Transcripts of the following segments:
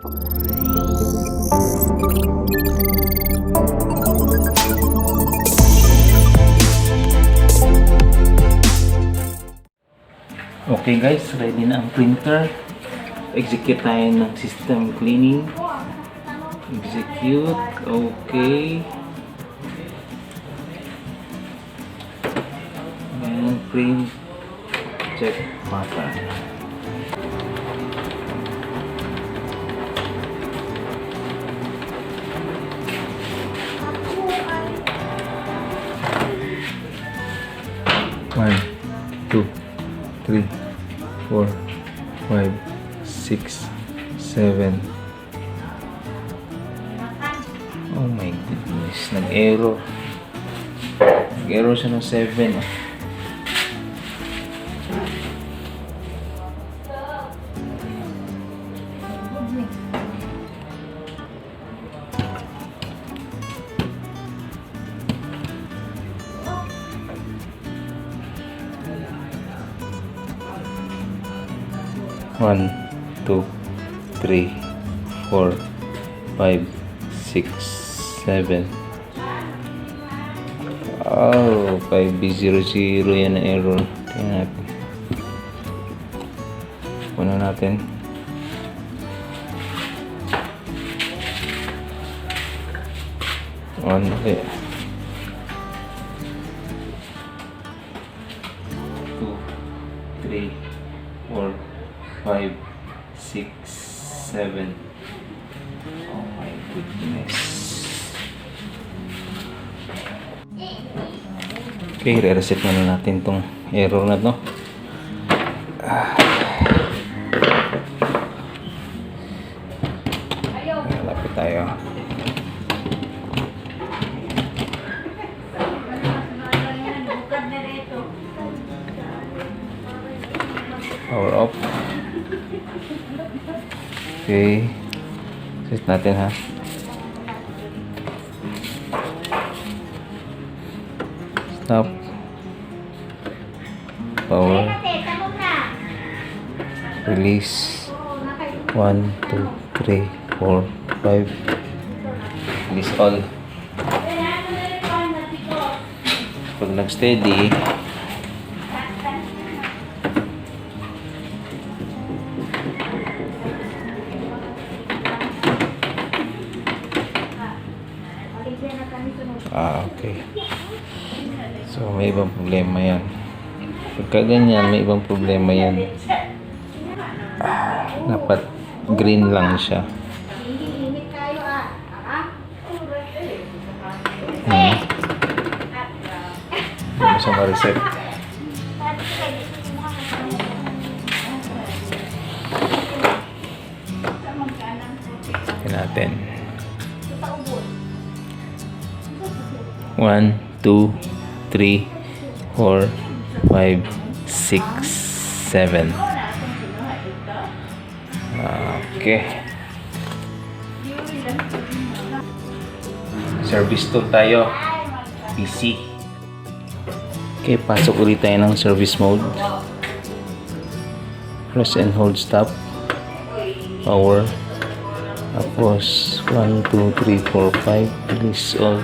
Okay guys, ready na ang printer. Execute tayo ng system cleaning. Execute. Okay. And print. Check pattern. One, two, three, 4, 5, 6, 7. Oh my goodness, nag-error. Nag-error siya ng 7. One, 2, 3, 4, 5, 6, 7. Oh, 5B00 yan ang error. Tingnan natin. Punan natin. One, okay. 2, 3, 4, 5, 6, 7. Oh my goodness. Okay, re-reset na natin tong error na to. Lapit tayo. Power off. Okay, set natin ha. Stop. Power. Release. 1, 2, 3, 4, 5. Release all. Pag nag-steady, okay. So, may ibang problema yan. Pagka ganyan, may ibang problema yan. Dapat green lang siya. Ano sa ma-reset? Tingnan natin. 1, 2, 3, 4, 5, 6, 7. Okay. Service tool tayo. PC. Okay, pasok ulit tayo ng service mode. Press and hold stop. Power. Tapos 1, 2, 3, 4, 5. Release all.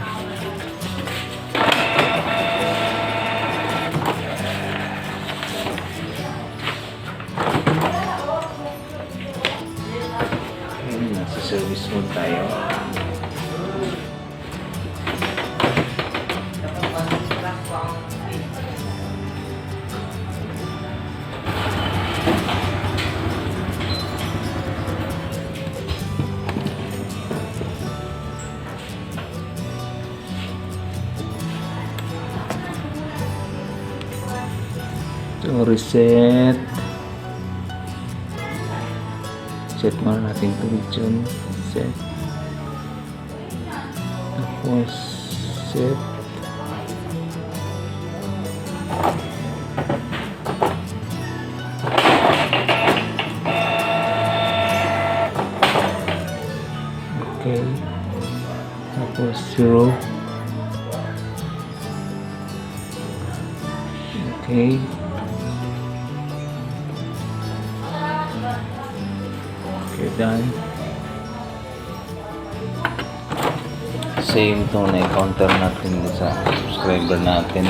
Service mode tayo. So, reset. Set muna natin ito region. Set. Tapos set. Okay. Tapos 0. Okay. Okay, done. same to na i-counter natin sa subscriber natin.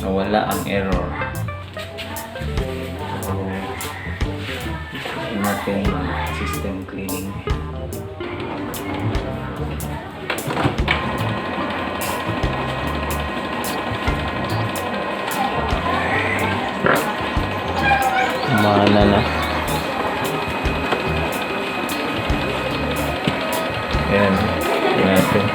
Wala ang error. So, natin system cleaning. Mana na. Ayan. Natin.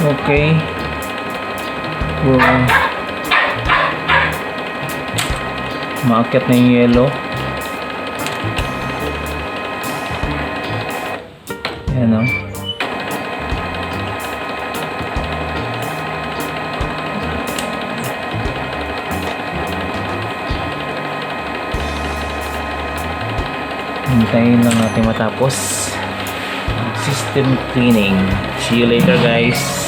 Okay. So, maakyat na yung yellow. Ayan o. Hintayin lang natin matapos system cleaning. See you later, guys.